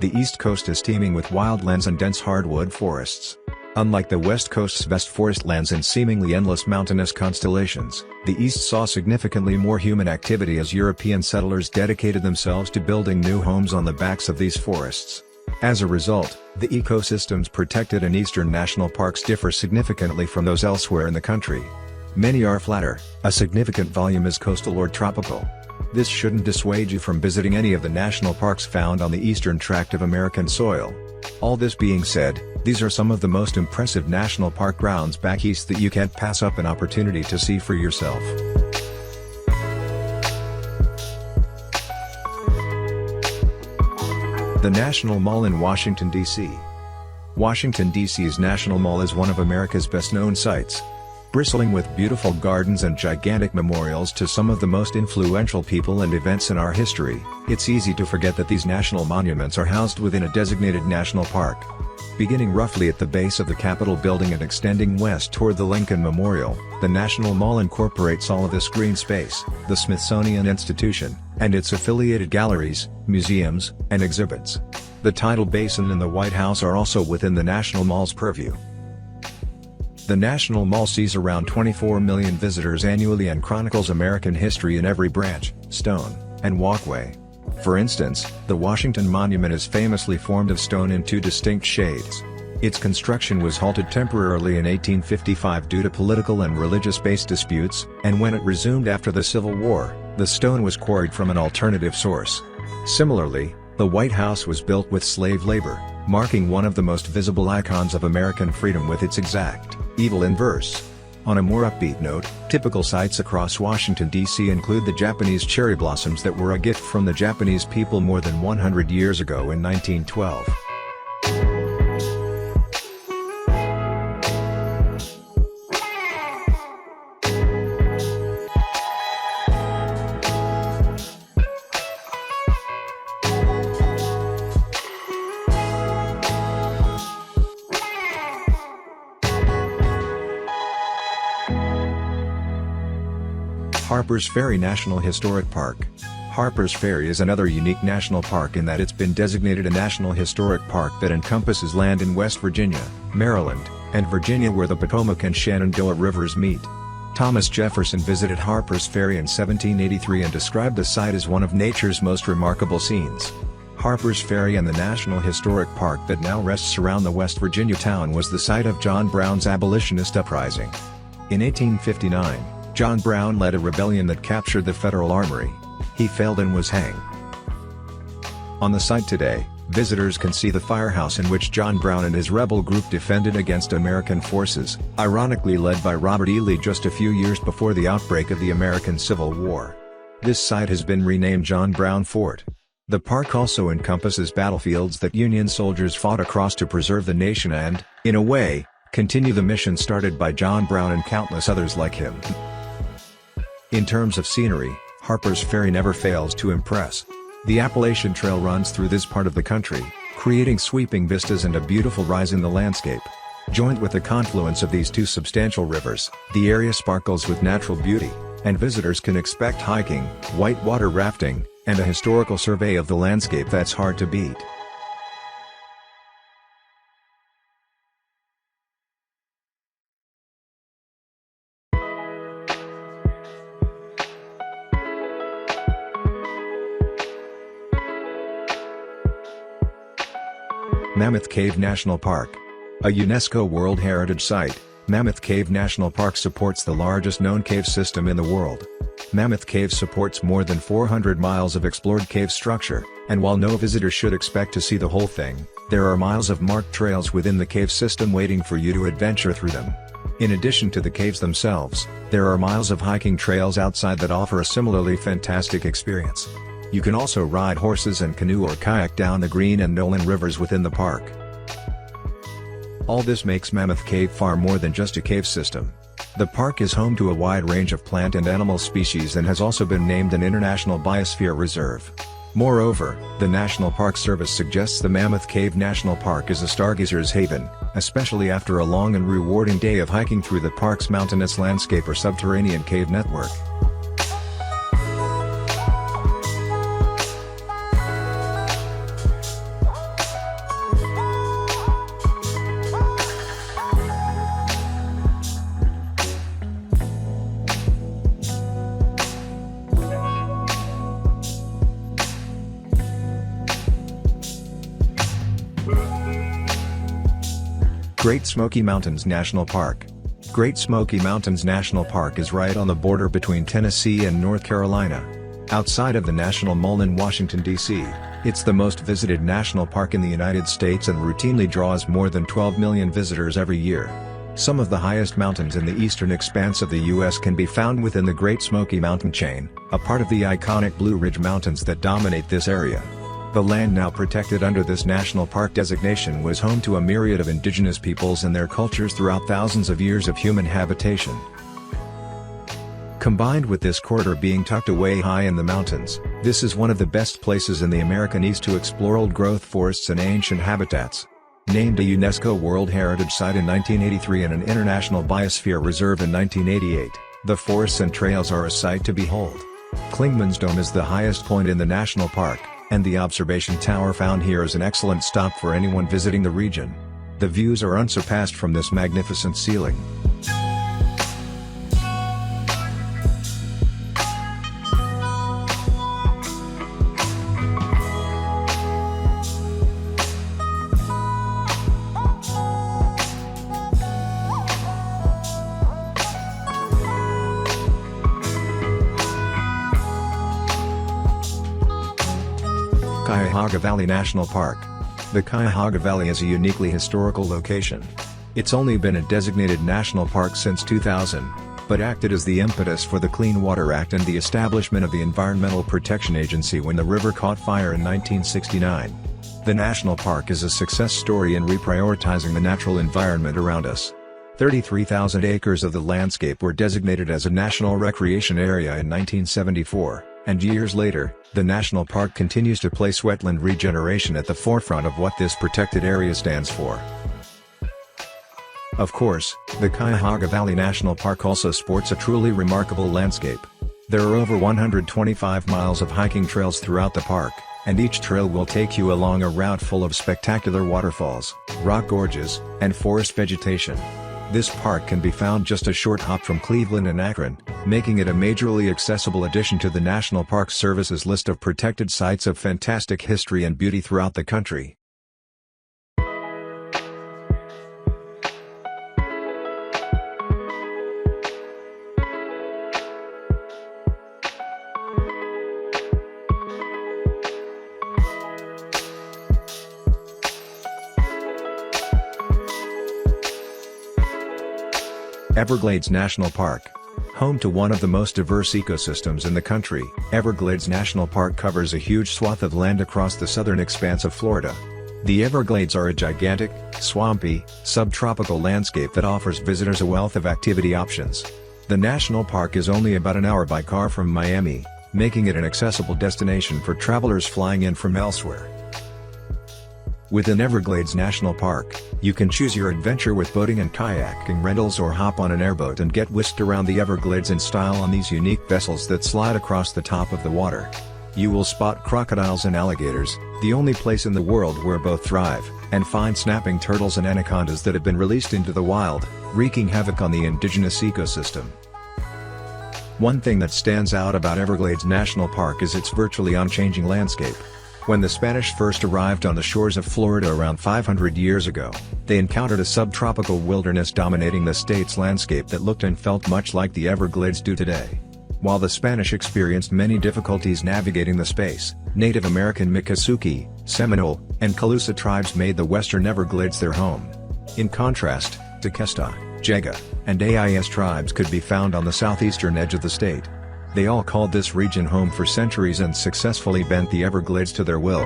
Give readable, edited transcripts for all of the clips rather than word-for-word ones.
The East Coast is teeming with wildlands and dense hardwood forests. Unlike the West Coast's vast forestlands and seemingly endless mountainous constellations, the East saw significantly more human activity as European settlers dedicated themselves to building new homes on the backs of these forests. As a result, the ecosystems protected in eastern national parks differ significantly from those elsewhere in the country. Many are flatter, a significant volume is coastal or tropical. This shouldn't dissuade you from visiting any of the national parks found on the eastern tract of American soil. All this being said, these are some of the most impressive national park grounds back east that you can't pass up an opportunity to see for yourself. The National Mall in Washington, D.C. Washington, D.C.'s National Mall is one of America's best-known sites. Bristling with beautiful gardens and gigantic memorials to some of the most influential people and events in our history, it's easy to forget that these national monuments are housed within a designated national park. Beginning roughly at the base of the Capitol building and extending west toward the Lincoln Memorial, the National Mall incorporates all of this green space, the Smithsonian Institution, and its affiliated galleries, museums, and exhibits. The Tidal Basin and the White House are also within the National Mall's purview. The National Mall sees around 24 million visitors annually and chronicles American history in every branch, stone, and walkway. For instance, the Washington Monument is famously formed of stone in two distinct shades. Its construction was halted temporarily in 1855 due to political and religious-based disputes, and when it resumed after the Civil War, the stone was quarried from an alternative source. Similarly, the White House was built with slave labor, marking one of the most visible icons of American freedom with its exact, evil inverse. On a more upbeat note, typical sights across Washington, D.C. include the Japanese cherry blossoms that were a gift from the Japanese people more than 100 years ago in 1912. Harpers Ferry National Historic Park. Harpers Ferry is another unique national park in that it's been designated a National Historic Park that encompasses land in West Virginia, Maryland, and Virginia where the Potomac and Shenandoah rivers meet. Thomas Jefferson visited Harpers Ferry in 1783 and described the site as one of nature's most remarkable scenes. Harpers Ferry and the National Historic Park that now rests around the West Virginia town was the site of John Brown's abolitionist uprising. In 1859, John Brown led a rebellion that captured the Federal Armory. He failed and was hanged. On the site today, visitors can see the firehouse in which John Brown and his rebel group defended against American forces, ironically led by Robert E. Lee just a few years before the outbreak of the American Civil War. This site has been renamed John Brown Fort. The park also encompasses battlefields that Union soldiers fought across to preserve the nation and, in a way, continue the mission started by John Brown and countless others like him. In terms of scenery, Harpers Ferry never fails to impress. The Appalachian Trail runs through this part of the country, creating sweeping vistas and a beautiful rise in the landscape. Joined with the confluence of these two substantial rivers, the area sparkles with natural beauty, and visitors can expect hiking, whitewater rafting, and a historical survey of the landscape that's hard to beat. Mammoth Cave National Park. A UNESCO World Heritage Site, Mammoth Cave National Park supports the largest known cave system in the world. Mammoth Cave supports more than 400 miles of explored cave structure, and while no visitor should expect to see the whole thing, there are miles of marked trails within the cave system waiting for you to adventure through them. In addition to the caves themselves, there are miles of hiking trails outside that offer a similarly fantastic experience. You can also ride horses and canoe or kayak down the Green and Nolan rivers within the park. All this makes Mammoth Cave far more than just a cave system. The park is home to a wide range of plant and animal species and has also been named an International Biosphere Reserve. Moreover, the National Park Service suggests the Mammoth Cave National Park is a stargazer's haven, especially after a long and rewarding day of hiking through the park's mountainous landscape or subterranean cave network. Great Smoky Mountains National Park. Great Smoky Mountains National Park is right on the border between Tennessee and North Carolina. Outside of the National Mall in Washington, D.C., it's the most visited national park in the United States and routinely draws more than 12 million visitors every year. Some of the highest mountains in the eastern expanse of the U.S. can be found within the Great Smoky Mountain chain, a part of the iconic Blue Ridge Mountains that dominate this area. The land now protected under this national park designation was home to a myriad of indigenous peoples and their cultures throughout thousands of years of human habitation. Combined with this corridor being tucked away high in the mountains, this is one of the best places in the American East to explore old-growth forests and ancient habitats. Named a UNESCO World Heritage Site in 1983 and an International Biosphere Reserve in 1988, the forests and trails are a sight to behold. Clingman's Dome is the highest point in the national park, and the observation tower found here is an excellent stop for anyone visiting the region. The views are unsurpassed from this magnificent ceiling. Cuyahoga Valley National Park. The Cuyahoga Valley is a uniquely historical location. It's only been a designated national park since 2000, but acted as the impetus for the Clean Water Act and the establishment of the Environmental Protection Agency when the river caught fire in 1969. The national park is a success story in reprioritizing the natural environment around us. 33,000 acres of the landscape were designated as a national recreation area in 1974. And years later, the national park continues to place wetland regeneration at the forefront of what this protected area stands for. Of course, the Cuyahoga Valley National Park also sports a truly remarkable landscape. There are over 125 miles of hiking trails throughout the park, and each trail will take you along a route full of spectacular waterfalls, rock gorges, and forest vegetation. This park can be found just a short hop from Cleveland and Akron, making it a majorly accessible addition to the National Park Service's list of protected sites of fantastic history and beauty throughout the country. Everglades National Park. Home to one of the most diverse ecosystems in the country, Everglades National Park covers a huge swath of land across the southern expanse of Florida. The Everglades are a gigantic, swampy, subtropical landscape that offers visitors a wealth of activity options. The national park is only about an hour by car from Miami, making it an accessible destination for travelers flying in from elsewhere. Within Everglades National Park, you can choose your adventure with boating and kayaking rentals or hop on an airboat and get whisked around the Everglades in style on these unique vessels that slide across the top of the water. You will spot crocodiles and alligators, the only place in the world where both thrive, and find snapping turtles and anacondas that have been released into the wild, wreaking havoc on the indigenous ecosystem. One thing that stands out about Everglades National Park is its virtually unchanging landscape. When the Spanish first arrived on the shores of Florida around 500 years ago, they encountered a subtropical wilderness dominating the state's landscape that looked and felt much like the Everglades do today. While the Spanish experienced many difficulties navigating the space, Native American Miccosukee, Seminole, and Calusa tribes made the western Everglades their home. In contrast, Tequesta, Jaga, and Ais tribes could be found on the southeastern edge of the state. They all called this region home for centuries and successfully bent the Everglades to their will.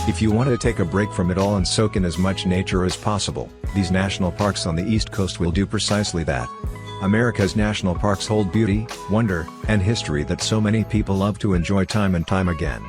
If you want to take a break from it all and soak in as much nature as possible, these national parks on the East Coast will do precisely that. America's national parks hold beauty, wonder, and history that so many people love to enjoy time and time again.